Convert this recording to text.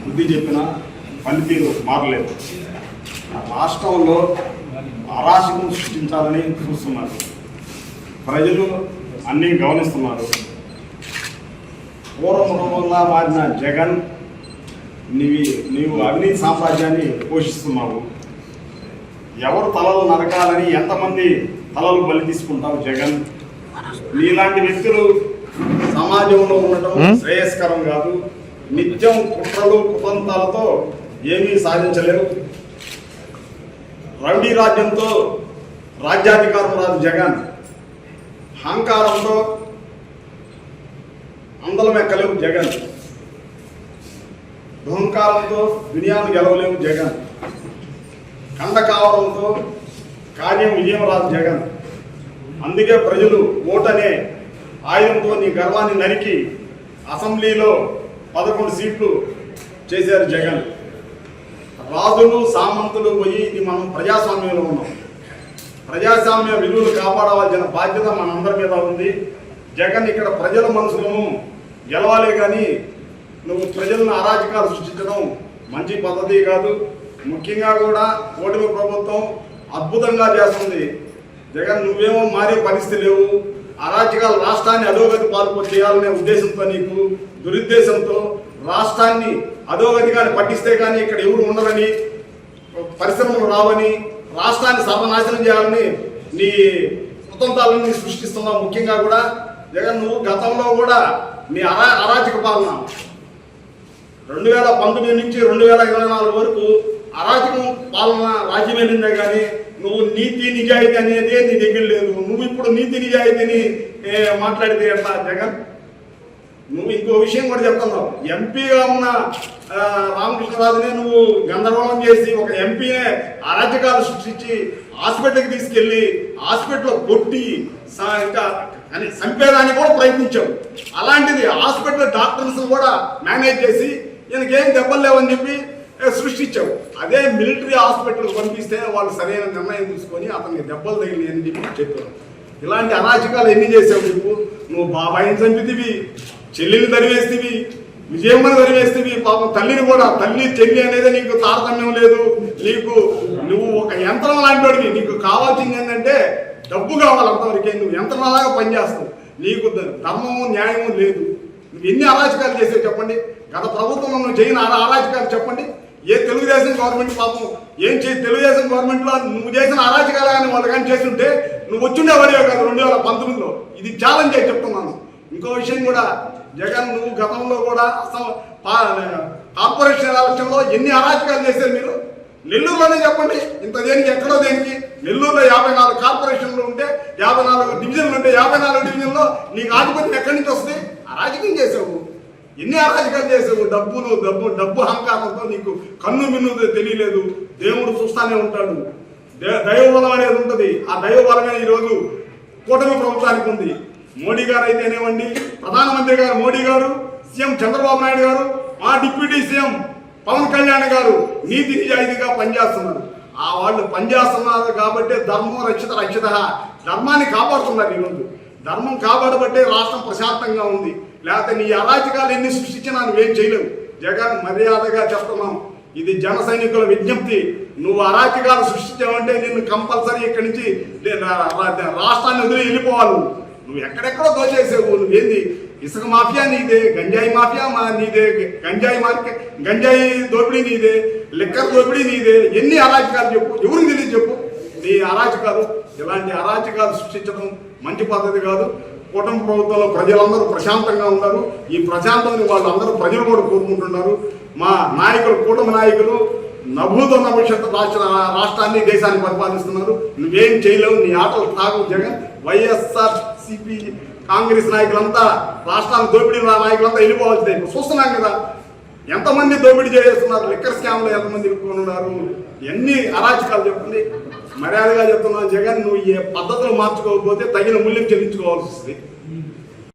బుద్ధి చెప్పిన పనితీరు మారలేదు. రాష్ట్రంలో అరాచకం సృష్టించాలని చూస్తున్నారు. ప్రజలు అన్నీ గమనిస్తున్నారు. పూర్వముగా మారిన జగన్ నీవు అవినీతి సామ్రాజ్యాన్ని పోషిస్తున్నావు. ఎవరు తలలు నరకాలని ఎంతమంది తలలు బలి తీసుకుంటావు జగన్? నీలాంటి వ్యక్తులు సమాజంలో ఉండటం శ్రేయస్కరం కాదు. నిత్యం కుట్రలు కుతంత్రాలతో ఏమీ సాధించలేవు. రౌడీ రాజ్యంతో రాజ్యాధికారం రాదు జగన్. అహంకారంతో అందలం ఎక్కలేవు జగన్. దుహంకారంతో దునియాను గెలవలేవు జగన్. కండకావరంతో కార్యం విజయం రాదు జగన్. అందుకే ప్రజలు ఓటనే ఆయుధంతో నీ గర్వాన్ని నరికి అసెంబ్లీలో 11 సీట్లు చేశారు జగన్. రాజులు సామంతులు పోయి ఇది మనం ప్రజాస్వామ్యంలో ఉన్నాం. ప్రజాస్వామ్య విలువలు కాపాడవలసిన బాధ్యత మనందరి మీద ఉంది. జగన్ ఇక్కడ ప్రజల మనసులను గెలవాలే కానీ నువ్వు ప్రజలను అరాచకాలు సృష్టించడం మంచి పద్ధతి కాదు. ముఖ్యంగా కూడా ఓటమి ప్రభుత్వం అద్భుతంగా చేస్తుంది. జగన్ నువ్వేమో మారే పరిస్థితి లేవు. అరాచకాలు రాష్ట్రాన్ని అధోగతి పాల్పో చేయాలనే ఉద్దేశంతో నీకు దురుద్దేశంతో రాష్ట్రాన్ని అధోగతిగా పట్టిస్తే కానీ ఇక్కడ ఎవరు ఉండరని, పరిశ్రమలు రావని, రాష్ట్రాన్ని సర్వనాశనం చేయాలని నీ కుతంత్రాలను సృష్టిస్తున్నావు. ముఖ్యంగా కూడా జగన్ నువ్వు గతంలో కూడా నీ అరాచక పాలన 2019 నుంచి 2024 వరకు అరాచకం పాలన రాజ్యం వెళ్ళిందే కానీ నువ్వు నీతి నిజాయితీ అనేది నీ దగ్గర లేదు. నువ్వు ఇప్పుడు నీతి నిజాయితీని మాట్లాడితే ఎట్లా జగన్? నువ్వు ఇంకో విషయం కూడా చెప్తున్నావు. ఎంపీగా ఉన్న రామకృష్ణరాజునే నువ్వు గందరగోళం చేసి ఒక ఎంపీనే అరాచకాలు సృష్టించి హాస్పిటల్కి తీసుకెళ్ళి హాస్పిటల్లో కొట్టి ఇంకా అని చంపేదానికి కూడా ప్రయత్నించావు. అలాంటిది హాస్పిటల్ డాక్టర్స్ కూడా మేనేజ్ చేసి ఈయనకేం దెబ్బలు లేవని చెప్పి సృష్టించావు. అదే మిలిటరీ హాస్పిటల్కి పంపిస్తే వాళ్ళు సరైన నిర్ణయం తీసుకొని అతనికి దెబ్బలు తగిలి అని చెప్పి చెప్పారు. ఇలాంటి అరాచకాలు ఎన్ని చేసావు చెప్పు? నువ్వు బాబాయిని చంపితివి, చెల్లిని తరివేస్తేవి, విజయమ్మని తరివేస్తేవి, పాపం తల్లిని కూడా. తల్లి చెల్లి అనేది నీకు తారతమ్యం లేదు. నువ్వు ఒక యంత్రం లాంటి వాడివి. నీకు కావాల్సింది ఏంటంటే డబ్బు కావాలి. అంతవరకే నువ్వు యంత్రంలాగా పనిచేస్తావు. నీకు ధర్మము న్యాయము లేదు. నువ్వు ఎన్ని అరాచకాలు చేసావు చెప్పండి? గత ప్రభుత్వంలో నువ్వు చేయని అరాచకాలు చెప్పండి. ఏ తెలుగుదేశం గవర్నమెంట్ పాపం ఏం తెలుగుదేశం గవర్నమెంట్లో నువ్వు చేసిన అరాచకాలు కానీ వాళ్ళు కానీ చేస్తుంటే నువ్వు వచ్చిండేవాడివే కాదు 2019లో. ఇది ఛాలెంజ్ చేసి చెప్తున్నాను. ఇంకో విషయం కూడా జగన్ నువ్వు గతంలో కూడా కార్పొరేషన్ ఎలక్షన్లో ఎన్ని అరాచకాలు చేశారు మీరు? నెల్లూరులోనే చెప్పండి. ఇంత దేనికి ఎక్కడో దేనికి? నెల్లూరులో 54 కార్పొరేషన్లు ఉంటే 54 డివిజన్లు ఉంటే 54 డివిజన్లో నీకు ఆధిపత్యం ఎక్కడి నుంచి వస్తుంది? అరాచకం చేసావు. ఎన్ని అరాచకాలు చేసావు? డబ్బు అహంకారంతో నీకు కన్ను మిన్ను తెలియలేదు. దేవుడు చూస్తానే ఉంటాడు. దైవబలం అనేది ఉంటుంది. ఆ దైవబలమే ఈరోజు కూటమి ప్రభుత్వానికి ఉంది. మోడీ గారు అయితేనేవ్వండి, ప్రధానమంత్రి గారు మోడీ గారు, సీఎం చంద్రబాబు నాయుడు గారు, మా డిప్యూటీ సీఎం పవన్ కళ్యాణ్ గారు నీతి నిజాయితీగా పనిచేస్తున్నారు. ఆ వాళ్ళు పనిచేస్తున్నారు కాబట్టి ధర్మం రక్షిత ధర్మాన్ని కాపాడుతున్నారు. ఈరోజు ధర్మం కాపాడబట్టే రాష్ట్రం ప్రశాంతంగా ఉంది. లేకపోతే నీ అరాచకాలు ఎన్ని సృష్టించినా నువ్వేం చేయలేవు. జగన్ మర్యాదగా చెప్తున్నాం, ఇది జన సైనికుల విజ్ఞప్తి. నువ్వు అరాచకాలు సృష్టించావంటే నిన్ను కంపల్సరీ ఇక్కడి నుంచి రాష్ట్రాన్ని వదిలి వెళ్ళిపోవాలి. నువ్వు ఎక్కడెక్కడో దోచేసావు. నువ్వేంది ఇసుక మాఫియా నీదే, గంజాయి మాఫియా నీదే, గంజాయి దోపిడీ నీదే, లిక్కర్ దోపిడీ నీదే. ఎన్ని అరాచకాలు చెప్పు? ఎవరికి తెలియదు చెప్పు నీ అరాచకాలు? ఇలాంటి అరాచకాలు సృష్టించడం మంచి పద్ధతి కాదు. కూటమి ప్రభుత్వంలో ప్రజలందరూ ప్రశాంతంగా ఉన్నారు. ఈ ప్రశాంతాన్ని వాళ్ళందరూ ప్రజలు కూడా కోరుకుంటున్నారు. మా నాయకులు, కూటమి నాయకులు నభూతో భవిష్యత్తు రాష్ట్రాన్ని దేశాన్ని పరిపాలిస్తున్నారు. నువ్వేం చేయలేవు. నీ ఆటలు తాగు జగన్. వైఎస్ఆర్సీపీ కాంగ్రెస్ నాయకులంతా రాష్ట్రాన్ని దోపిడీ నాయకులంతా వెళ్ళిపోవాల్సిందే. చూస్తున్నాం కదా ఎంతమంది దోపిడీ చేస్తున్నారు. లిక్కర్ స్కామ్లో ఎంతమంది ఇరుక్కున్నారు. ఎన్ని అరాచకాలు చెప్పండి. మర్యాదగా చెప్తున్నాను జగన్, నువ్వు ఏ పద్ధతులు మార్చుకోకపోతే తగిన మూల్యం చెల్లించుకోవాల్సి వస్తుంది.